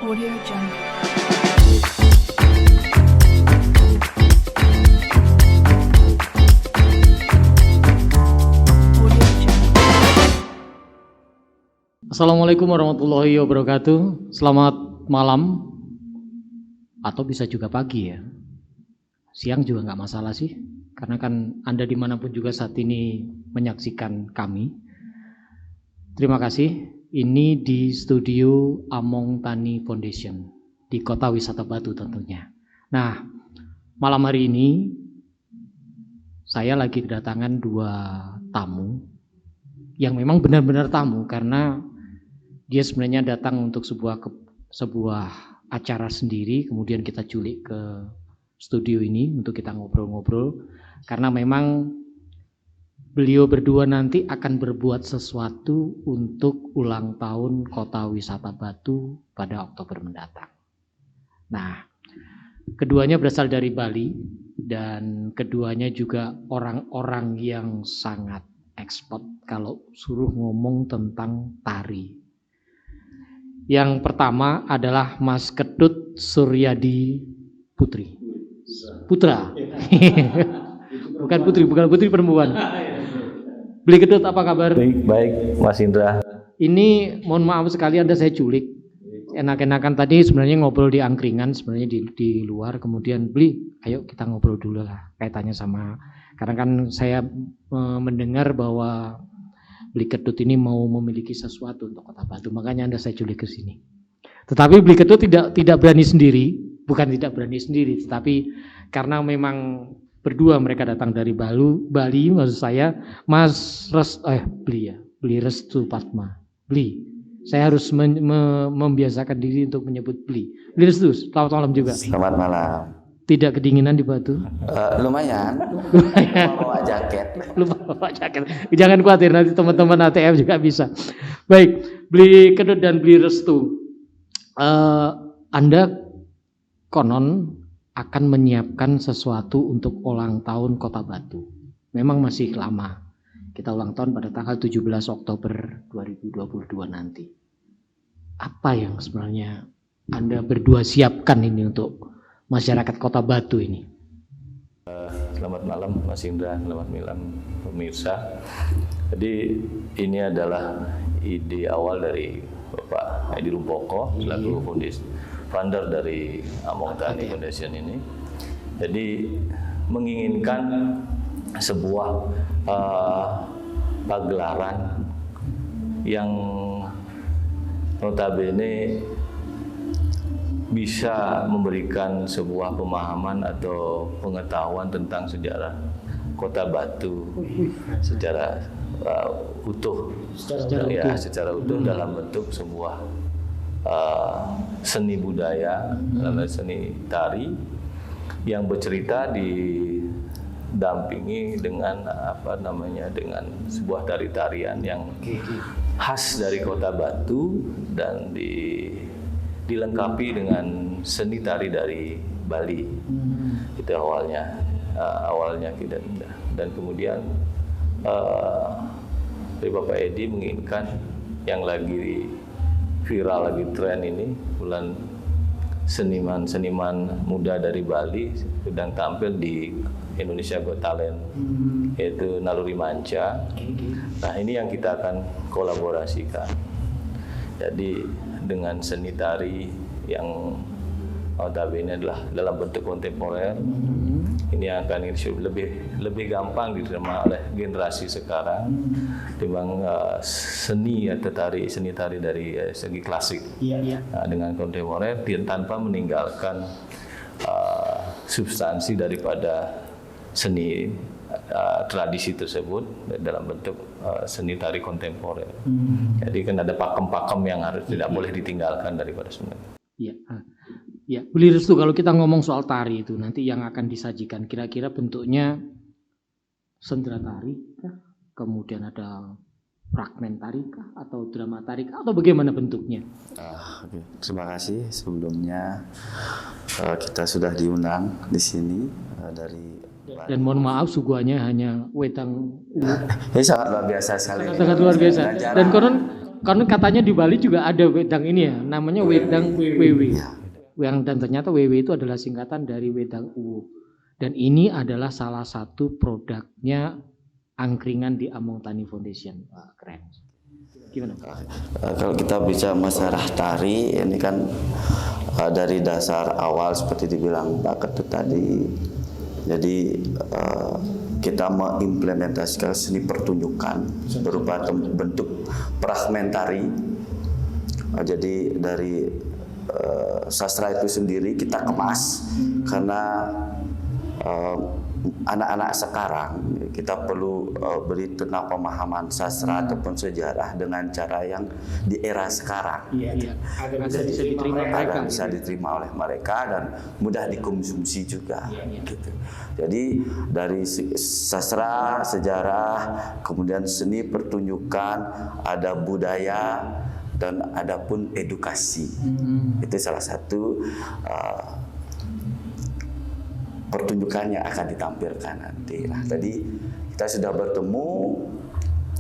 Audio Jungle. Audio Jungle. Assalamualaikum warahmatullahi wabarakatuh. Selamat malam, atau bisa juga pagi ya. Siang juga nggak masalah sih, karena kan Anda dimanapun juga saat ini menyaksikan kami. Terima kasih. Ini di studio Among Tani Foundation di Kota Wisata Batu tentunya. Nah, malam hari ini saya lagi kedatangan dua tamu yang memang benar-benar tamu, karena dia sebenarnya datang untuk sebuah acara sendiri, kemudian kita culik ke studio ini untuk kita ngobrol-ngobrol, karena memang beliau berdua nanti akan berbuat sesuatu untuk ulang tahun Kota Wisata Batu pada Oktober mendatang. Nah, keduanya berasal dari Bali dan keduanya juga orang-orang yang sangat ekspert kalau suruh ngomong tentang tari. Yang pertama adalah Mas Ketut Suryadi Putra. Bukan putri perempuan. Beli Ketut, apa kabar? Baik, Mas Indra. Ini mohon maaf sekali Anda saya culik. Enak-enakan tadi sebenarnya ngobrol di angkringan, sebenarnya di luar, kemudian Beli, ayo kita ngobrol dulu lah kaitannya sama, karena kan saya mendengar bahwa Beli Ketut ini mau memiliki sesuatu untuk Kota Batu, makanya Anda saya culik ke sini. Tetapi Beli Ketut tidak berani sendiri, bukan tidak berani sendiri, tetapi karena memang berdua mereka datang dari Bali, maksud saya Mas Beli Restu Padma. Beli, saya harus membiasakan diri untuk menyebut Beli Restu. Selamat malam juga. Selamat malam. Tidak kedinginan di Batu? Lumayan. Lupa bawa jaket. Jangan khawatir, nanti teman-teman ATM juga bisa. Baik, Beli Ketut dan Beli Restu. Anda konon akan menyiapkan sesuatu untuk ulang tahun Kota Batu. Memang masih lama. Kita ulang tahun pada tanggal 17 Oktober 2022 nanti. Apa yang sebenarnya Anda berdua siapkan ini untuk masyarakat Kota Batu ini? Selamat malam Mas Indra, selamat malam pemirsa. Jadi ini adalah ide awal dari Bapak Edi Rumpoko selaku founder dari Among Tani Foundation ini. Jadi menginginkan sebuah pagelaran yang notabene bisa memberikan sebuah pemahaman atau pengetahuan tentang sejarah Kota Batu secara utuh, secara utuh dalam bentuk sebuah seni budaya, seni tari yang bercerita didampingi dengan dengan sebuah tari-tarian yang khas dari Kota Batu dan dilengkapi dengan seni tari dari Bali. Itu awalnya kita, dan kemudian dari Bapak Edi menginginkan yang lagi viral, lagi tren ini, bulan seniman muda dari Bali sedang tampil di Indonesia Got Talent, yaitu Naluri Manca. Nah, ini yang kita akan kolaborasikan. Jadi dengan seni tari yang notabene adalah dalam bentuk kontemporer, ini akan lebih gampang diterima oleh generasi sekarang dibanding seni tari dari segi klasik. Nah, dengan kontemporer tanpa meninggalkan substansi daripada seni tradisi tersebut dalam bentuk seni tari kontemporer. Jadi kan ada pakem-pakem yang tidak boleh ditinggalkan daripada sebenarnya. Ya, Beli Restu, kalau kita ngomong soal tari itu nanti yang akan disajikan kira-kira bentuknya sendera tari kah? Kemudian ada fragmen tari kah? Atau drama tari kah? Atau bagaimana bentuknya? Terima kasih sebelumnya, kita sudah diundang di sini dari Dan mohon maaf suguhannya hanya wedang. Ini sangat luar biasa sekali. Sangat luar biasa. Dan konon karena katanya di Bali juga ada wedang ini ya, namanya wedang WW. Dan ternyata WW itu adalah singkatan dari wedang uwu. Dan ini adalah salah satu produknya angkringan di Among Tani Foundation. Wah, keren. Gimana? Kalau kita bicara masalah tari, ini kan dari dasar awal seperti dibilang Pak Ketut tadi. Jadi kita mengimplementasikan seni pertunjukan berupa bentuk fragmentari. Jadi dari sastra itu sendiri kita kemas karena anak-anak sekarang kita perlu beri tentang pemahaman sastra ataupun sejarah dengan cara yang di era sekarang. Iya. Agar bisa diterima mereka. Agar bisa diterima oleh mereka dan mudah dikonsumsi juga. Gitu. Jadi dari sastra, sejarah, kemudian seni pertunjukan, ada budaya dan ada pun edukasi. Itu salah satu pertunjukan yang akan ditampilkan nanti. Nah, tadi kita sudah bertemu,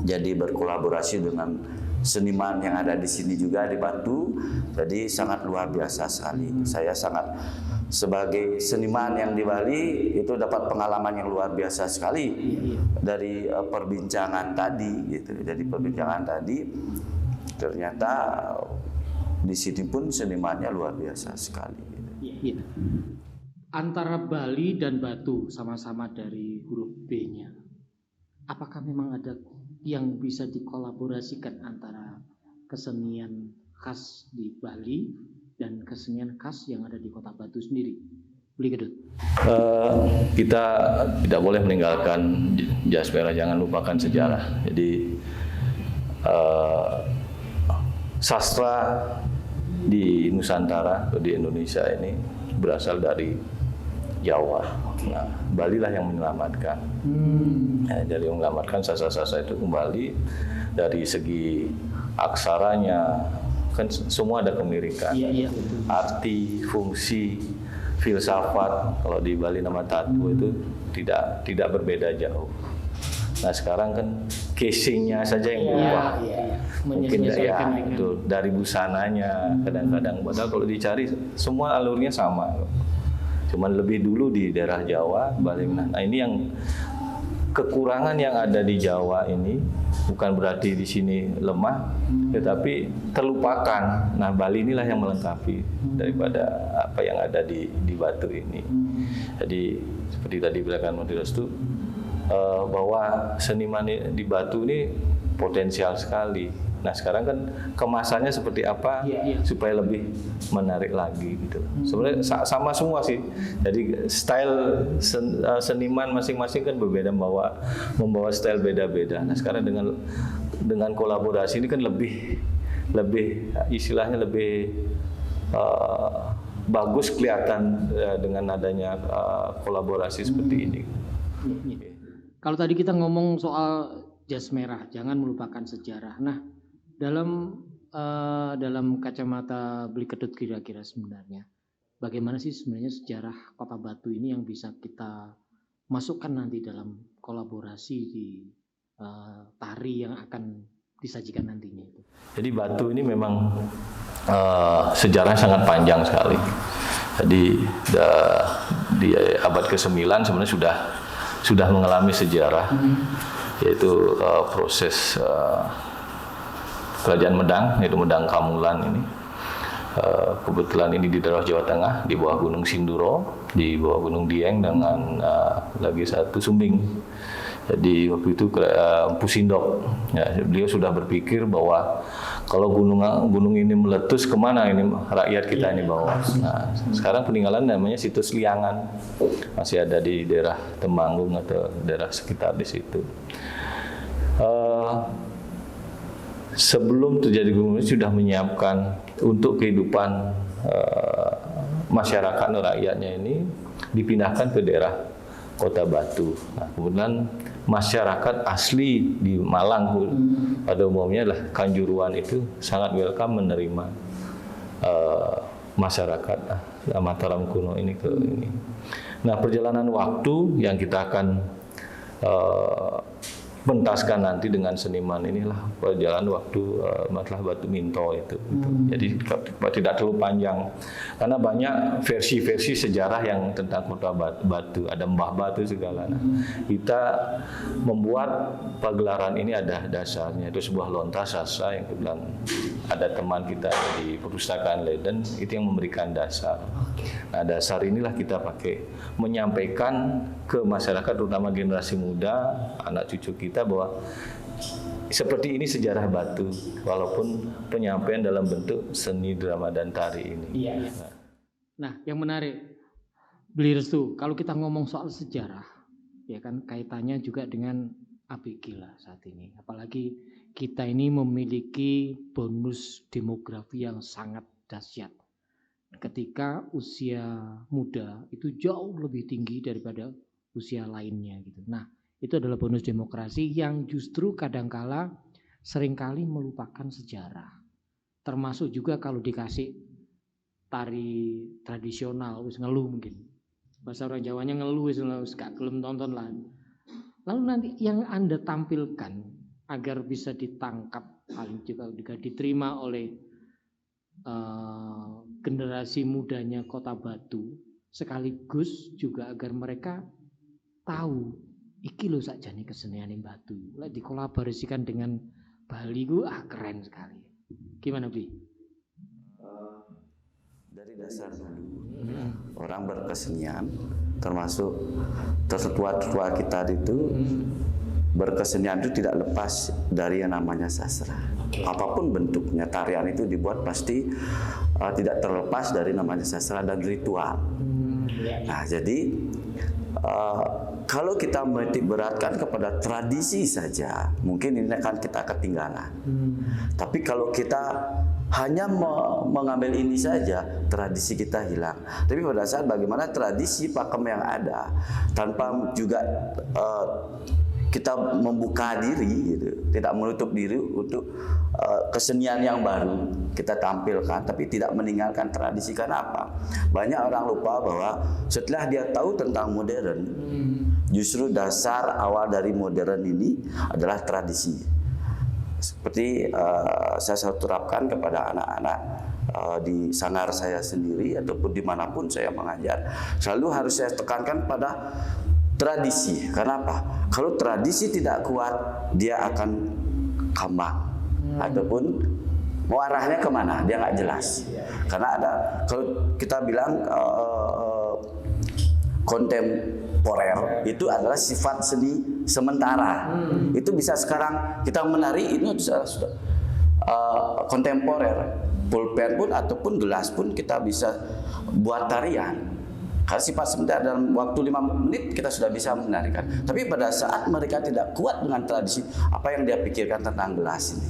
jadi berkolaborasi dengan seniman yang ada di sini juga di Batu. Jadi sangat luar biasa sekali. Saya sangat sebagai seniman yang di Bali itu dapat pengalaman yang luar biasa sekali dari perbincangan tadi. Gitu. Dari perbincangan tadi ternyata di sini pun senimannya luar biasa sekali. Iya. Antara Bali dan Batu sama-sama dari huruf B-nya. Apakah memang ada yang bisa dikolaborasikan antara kesenian khas di Bali dan kesenian khas yang ada di Kota Batu sendiri? Beli Kedut. Kita tidak boleh meninggalkan jas merah, jangan lupakan sejarah. Jadi sastra di Nusantara atau di Indonesia ini berasal dari Jawa. Nah, Bali lah yang menyelamatkan. Jadi menyelamatkan sastra-sastra itu kembali dari segi aksaranya, kan semua ada kemirikan. Arti, fungsi, filsafat. Kalau di Bali nama tatu itu tidak berbeda jauh. Nah sekarang kan casingnya saja yang berubah. Mungkin itu dari busananya kadang-kadang. Padahal kalau dicari semua alurnya sama. Cuman lebih dulu di daerah Jawa, Bali. Nah ini yang kekurangan yang ada di Jawa ini bukan berarti di sini lemah, tetapi terlupakan. Nah Bali inilah yang melengkapi daripada apa yang ada di Batu ini. Jadi seperti tadi bilang Menteri Restu bahwa seniman di Batu ini potensial sekali. Nah sekarang kan kemasannya seperti apa supaya lebih menarik lagi gitu. Sebenarnya sama semua sih. Jadi style seniman masing-masing kan berbeda, membawa style beda-beda. Nah sekarang dengan kolaborasi ini kan lebih istilahnya lebih bagus kelihatan dengan adanya kolaborasi seperti ini. Kalau tadi kita ngomong soal jas merah, jangan melupakan sejarah. Nah dalam kacamata Beli Kedut kira-kira sebenarnya bagaimana sih sebenarnya sejarah Kota Batu ini yang bisa kita masukkan nanti dalam kolaborasi di tari yang akan disajikan nantinya itu? Jadi Batu ini memang sejarah sangat panjang sekali. Jadi di abad ke-9 sebenarnya sudah mengalami sejarah, yaitu proses Kerajaan Medang, yaitu Medang Kamulan ini. Kebetulan ini di daerah Jawa Tengah, di bawah Gunung Sinduro, di bawah Gunung Dieng dengan lagi satu Sumbing. Jadi waktu itu Empu Sindok, ya, beliau sudah berpikir bahwa kalau gunung ini meletus, kemana ini rakyat kita ini bawa. Nah, sekarang peninggalan namanya Situs Liangan, masih ada di daerah Temanggung atau daerah sekitar di situ. Sebelum terjadi gunung ini sudah menyiapkan untuk kehidupan masyarakat rakyatnya ini dipindahkan ke daerah Kota Batu. Nah, kemudian masyarakat asli di Malang pada umumnya adalah Kanjuruan itu sangat welcome menerima masyarakat Mataram kuno ini ke ini. Nah, perjalanan waktu yang kita akan pentaskan nanti dengan seniman inilah perjalanan waktu masalah Batu Minto itu. Jadi tidak terlalu panjang karena banyak versi-versi sejarah yang tentang kota Batu, ada Mbah Batu segala. Nah, kita membuat pagelaran ini ada dasarnya, itu sebuah lontar sastra yang kebetulan ada teman kita di perpustakaan Leiden itu yang memberikan dasar. Nah, dasar inilah kita pakai menyampaikan ke masyarakat terutama generasi muda, anak cucu kita bahwa seperti ini sejarah Batu walaupun penyampaian dalam bentuk seni, drama dan tari ini. Iya. Nah, yang menarik Beli Restu, kalau kita ngomong soal sejarah ya kan kaitannya juga dengan ABG lah saat ini. Apalagi kita ini memiliki bonus demografi yang sangat dahsyat. Ketika usia muda itu jauh lebih tinggi daripada usia lainnya gitu. Nah, itu adalah bonus demokrasi yang justru kadangkala seringkali melupakan sejarah. Termasuk juga kalau dikasih tari tradisional wis ngeluh mungkin. Bahasa orang Jawanya ngeluh wis gak gelem tonton lah. Lalu nanti yang Anda tampilkan agar bisa ditangkap paling juga diterima oleh generasi mudanya Kota Batu, sekaligus juga agar mereka tahu iki lho sakjane kesenian Batu. Lah dikolaborasikan dengan Bali ku keren sekali. Gimana Bi? Dari dasar dulu orang berkesenian, termasuk tertua-tua kita itu berkesenian itu tidak lepas dari yang namanya sastra. Apapun bentuknya tarian itu dibuat pasti tidak terlepas dari namanya sastra dan ritual. Nah, jadi kalau kita menitik beratkan kepada tradisi saja, mungkin ini akan kita ketinggalan. Tapi kalau kita hanya mengambil ini saja, tradisi kita hilang. Tapi pada saat bagaimana tradisi pakem yang ada, tanpa juga kita membuka diri, gitu, tidak menutup diri untuk kesenian yang baru kita tampilkan, tapi tidak meninggalkan tradisi. Karena apa? Banyak orang lupa bahwa setelah dia tahu tentang modern, justru dasar awal dari modern ini adalah tradisi. Seperti saya selalu terapkan kepada anak-anak di sanggar saya sendiri ataupun dimanapun saya mengajar, selalu harus saya tekankan pada tradisi. Karena apa? Kalau tradisi tidak kuat, dia akan kambang ataupun mau arahnya kemana, dia nggak jelas. Karena ada, kalau kita bilang kontemporer itu adalah sifat seni sementara. Itu bisa sekarang kita menari itu sudah kontemporer. Pulpen pun ataupun gelas pun kita bisa buat tarian. Karena sifat sebentar, dalam waktu 5 menit kita sudah bisa menarikan. Tapi pada saat mereka tidak kuat dengan tradisi, apa yang dia pikirkan tentang gelas ini?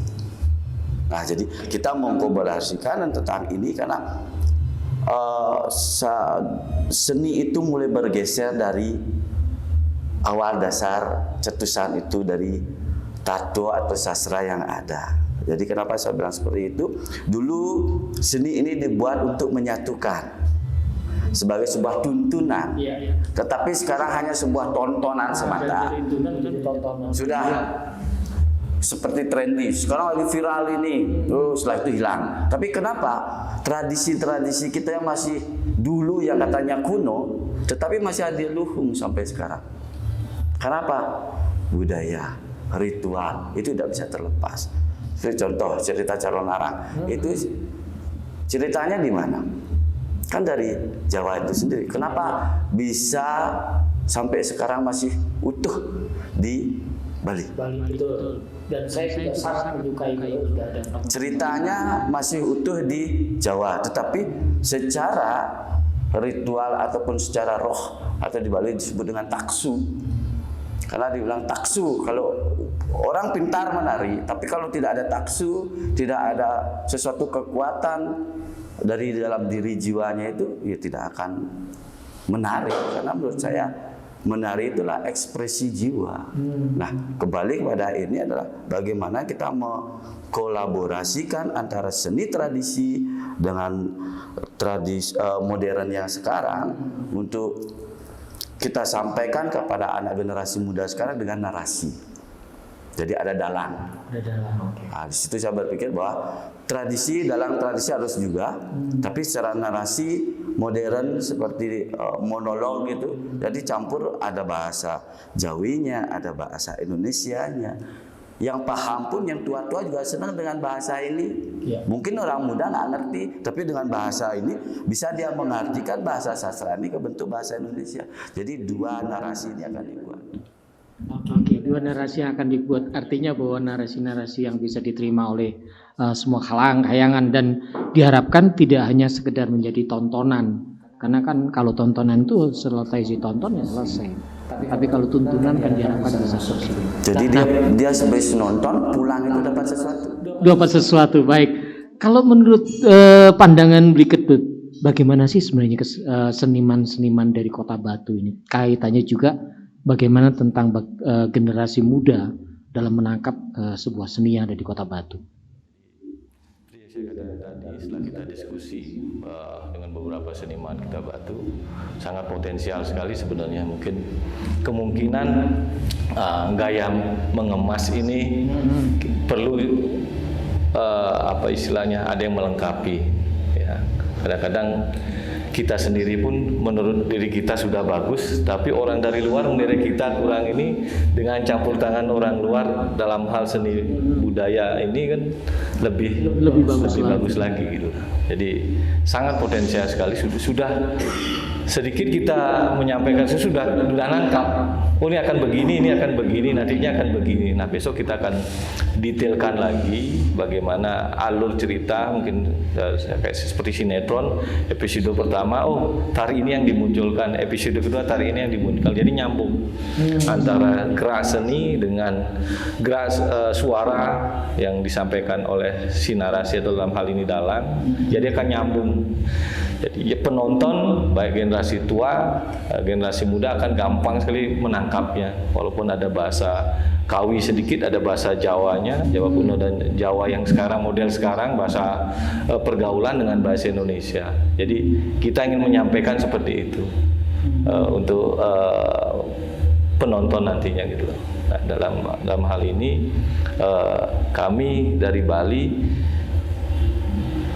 Nah, jadi kita mengkolaborasikan tentang ini karena seni itu mulai bergeser dari awal dasar cetusan itu dari tato atau sastra yang ada. Jadi kenapa saya bilang seperti itu? Dulu seni ini dibuat untuk menyatukan sebagai sebuah tuntunan, tetapi sekarang hanya sebuah tontonan semata. Sudah seperti trendy. Sekarang lagi viral ini, terus setelah itu hilang. Tapi kenapa tradisi-tradisi kita yang masih dulu yang katanya kuno, tetapi masih ada luhung sampai sekarang? Kenapa? Budaya, ritual itu tidak bisa terlepas. Contoh cerita Calon Arang, itu ceritanya di mana? Kan dari Jawa itu sendiri. Kenapa bisa sampai sekarang masih utuh di Bali? Betul. Dan saya juga sangat menyukai ceritanya masih utuh di Jawa, tetapi secara ritual ataupun secara roh atau di Bali disebut dengan taksu. Karena dibilang taksu, kalau orang pintar menari, tapi kalau tidak ada taksu, tidak ada sesuatu kekuatan dari dalam diri jiwanya itu, ya tidak akan menarik. Karena menurut saya menari itulah ekspresi jiwa. Nah, kembali kepada ini adalah bagaimana kita mengkolaborasikan antara seni tradisi dengan tradisi modern yang sekarang untuk kita sampaikan kepada anak generasi muda sekarang dengan narasi. Jadi ada dalang. Nah, di situ saya berpikir bahwa dalang tradisi harus juga, tapi secara narasi modern seperti monolog gitu. Jadi campur, ada bahasa Jawinya, ada bahasa Indonesianya. Yang paham pun, yang tua-tua juga senang dengan bahasa ini. Mungkin orang muda nggak ngerti, tapi dengan bahasa ini bisa dia mengartikan bahasa sastra ini ke bentuk bahasa Indonesia. Jadi dua narasi ini akan dibuat. Oke, dua narasi yang akan dibuat, artinya bahwa narasi-narasi yang bisa diterima oleh semua kalangan dan diharapkan tidak hanya sekedar menjadi tontonan, karena kan kalau tontonan itu selesai ditonton ya selesai, tapi kalau tuntunan kan diharapkan bisa terus. Jadi dia sebagai penonton pulang itu dapat sesuatu. Baik, kalau menurut pandangan Bliketbud, bagaimana sih sebenarnya seniman-seniman dari Kota Batu ini? Kaitannya juga bagaimana tentang generasi muda dalam menangkap sebuah seni yang ada di Kota Batu? Saya katakan tadi, setelah kita diskusi dengan beberapa seniman Kota Batu, sangat potensial sekali sebenarnya. Mungkin kemungkinan gaya mengemas ini perlu apa istilahnya, ada yang melengkapi. Ya. Kadang-kadang kita sendiri pun menurut diri kita sudah bagus, tapi orang dari luar menilai kita kurang ini. Dengan campur tangan orang luar dalam hal seni budaya ini kan lebih bagus lagi gitu. Jadi sangat potensial sekali. Sudah sedikit kita menyampaikan, sudah nangkap. Oh, ini akan begini, nantinya akan begini. Nah, besok kita akan detailkan lagi bagaimana alur cerita, mungkin kayak seperti sinetron. Episode pertama, tari ini yang dimunculkan. Episode kedua, tari ini yang dimunculkan. Jadi nyambung antara gerak seni dengan gerak suara yang disampaikan oleh si narasi atau dalam hal ini dalang. Jadi akan nyambung. Jadi penonton baik generasi tua, generasi muda akan gampang sekali menangkapnya. Walaupun ada bahasa Kawi sedikit, ada bahasa Jawanya, Jawa kuno dan Jawa yang sekarang model sekarang, bahasa pergaulan dengan bahasa Indonesia. Jadi kita ingin menyampaikan seperti itu untuk penonton nantinya gitu. Nah, dalam hal ini kami dari Bali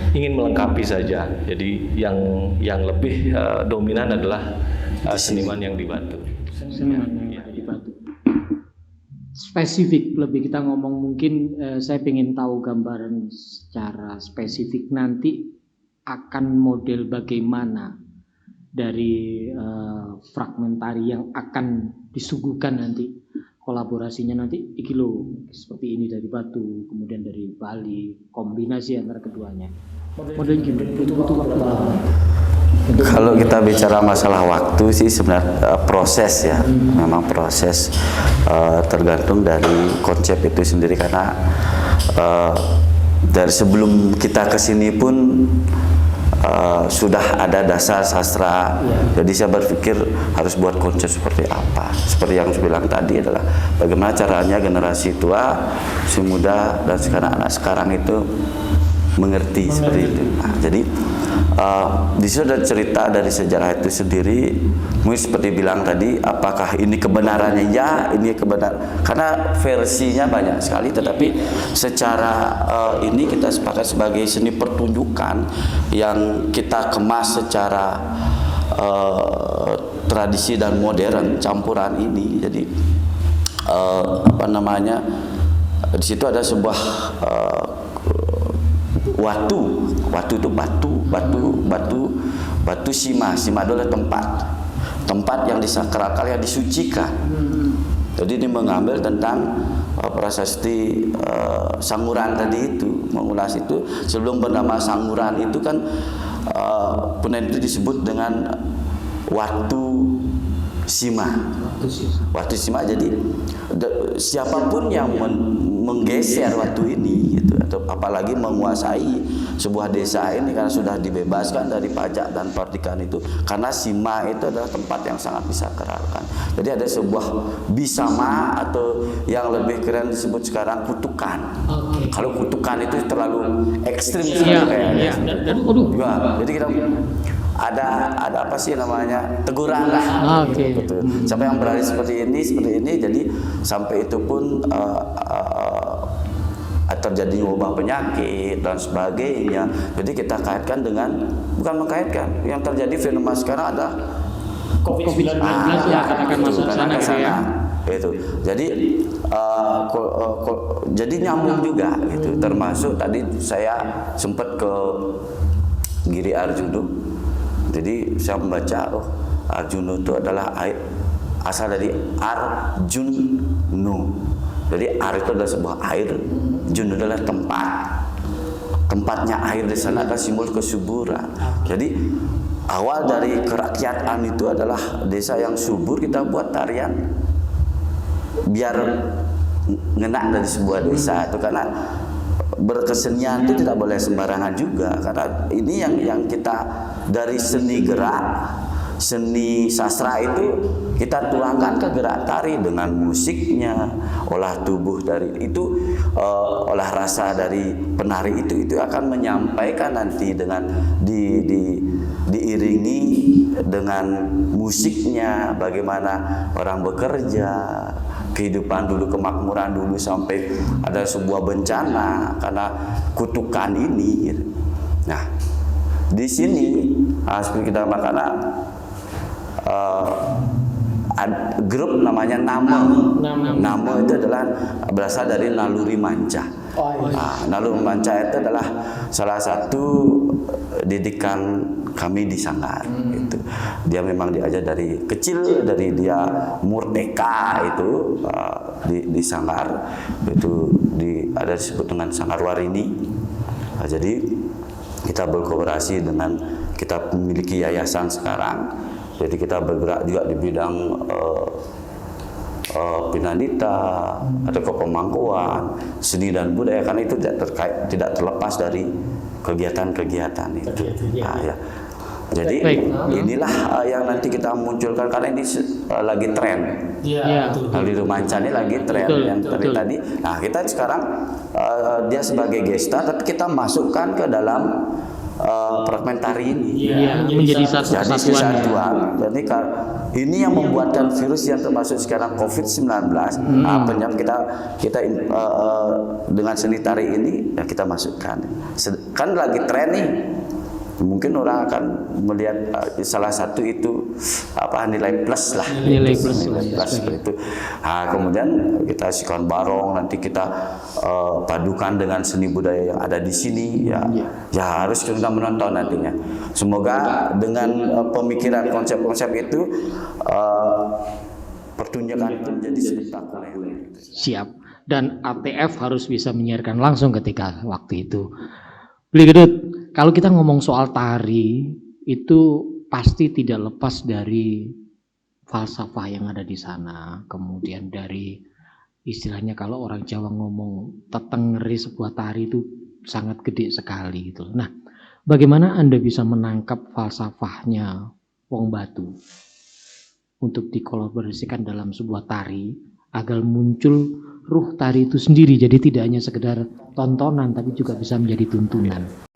ingin melengkapi saja. Jadi yang lebih dominan adalah seniman yang di Batu. Seniman yang di Batu. Spesifik lebih kita ngomong, mungkin saya ingin tahu gambaran secara spesifik nanti akan model bagaimana dari fragmentari yang akan disuguhkan nanti, kolaborasinya nanti iki lho, seperti ini dari Batu, kemudian dari Bali, kombinasi antara keduanya. Model gimana? Butuh waktu lama. Kalau kita bicara masalah waktu sih sebenarnya proses ya, memang proses, tergantung dari konsep itu sendiri, karena dari sebelum kita kesini pun sudah ada dasar sastra. Jadi saya berpikir harus buat konsep seperti apa. Seperti yang saya bilang tadi adalah bagaimana caranya generasi tua, si muda dan sekarang anak sekarang itu mengerti seperti itu. Nah, jadi di situ ada cerita dari sejarah itu sendiri. Mungkin seperti bilang tadi, apakah ini kebenarannya? Ya, ini kebenaran. Karena versinya banyak sekali, tetapi secara ini kita sepakat sebagai seni pertunjukan yang kita kemas secara tradisi dan modern campuran ini. Jadi di situ ada sebuah watu itu batu sima adalah tempat yang disakralkan, yang disucikan. Jadi ini mengambil tentang prasasti Sanguran tadi itu, mengulas itu. Sebelum bernama Sanguran itu kan punden itu disebut dengan watu sima. Jadi siapapun yang menggeser watu ini gitu, atau apalagi menguasai sebuah desa ini karena sudah dibebaskan dari pajak dan pertikan itu, karena sima itu adalah tempat yang sangat disakralkan. Jadi ada sebuah bisama, atau yang lebih keren disebut sekarang kutukan. Kalau kutukan itu terlalu ekstrim sekali kayaknya. Dan Jadi kita ada apa sih namanya, teguran lah. Oke. Gitu. Siapa yang berani seperti ini, jadi sampai itu pun terjadi wabah penyakit dan sebagainya. Jadi kita kaitkan dengan, bukan mengkaitkan, yang terjadi fenomena sekarang adalah COVID-19 ya, akan masuk sana gitu ya. Itu. Jadi jadi nyambung juga gitu. Termasuk tadi saya sempat ke Giri Arjuna. Jadi saya membaca, Arjuna itu adalah asal dari Arjuna. Jadi Ar itu adalah sebuah air, Jun adalah tempat. Tempatnya air di sana adalah simbol kesuburan. Jadi awal dari kerakyatan itu adalah desa yang subur, kita buat tarian biar ngena dari sebuah desa itu, karena berkesenian itu tidak boleh sembarangan juga, karena ini yang kita dari seni gerak, seni sastra itu kita tuangkan ke gerak tari dengan musiknya, olah tubuh dari itu, olah rasa dari penari itu akan menyampaikan nanti dengan diiringi dengan musiknya, bagaimana orang bekerja, kehidupan dulu, kemakmuran dulu sampai ada sebuah bencana karena kutukan ini. Nah, di sini seperti kita makanya grup namanya Nama itu adalah berasal dari naluri manca. Naluri manca itu adalah salah satu didikan kami di Sanggar. Itu dia memang diajar dari kecil, dari dia merdeka itu di Sanggar itu ada disebut dengan Sanggar Warini. Jadi kita berkolaborasi dengan, kita memiliki yayasan sekarang. Jadi kita bergerak juga di bidang pinandita, ada kepemangkuan, seni dan budaya, karena itu tidak terlepas dari kegiatan-kegiatan itu. Ya. Jadi inilah yang nanti kita munculkan, karena ini lagi tren. Naluri manca ini lagi tren yang tadi. Nah, kita sekarang dia sebagai gesta, tapi kita masukkan ke dalam fragmen tari ini, menjadi satu kesatuan. Jadi ini yang membuatkan virus yang termasuk sekarang COVID-19. Kita dengan seni tari ini ya kita masukkan. Kan lagi tren nih. Mungkin orang akan melihat salah satu itu nilai plus lah. Nilai plus seperti itu. Nah, kemudian kita sikan barong, nanti kita padukan dengan seni budaya yang ada di sini. Ya harus kita menonton nantinya. Semoga dengan pemikiran konsep-konsep itu pertunjukan itu menjadi spektakuler. Siap. Dan ATF harus bisa menyiarkan langsung ketika waktu itu. Beli Gedut, kalau kita ngomong soal tari, itu pasti tidak lepas dari falsafah yang ada di sana. Kemudian dari istilahnya kalau orang Jawa ngomong tetengeri sebuah tari itu sangat gede sekali gitu. Nah, bagaimana Anda bisa menangkap falsafahnya Wong Batu untuk dikolaborasikan dalam sebuah tari agar muncul ruh tari itu sendiri, jadi tidak hanya sekedar tontonan tapi juga bisa menjadi tuntunan.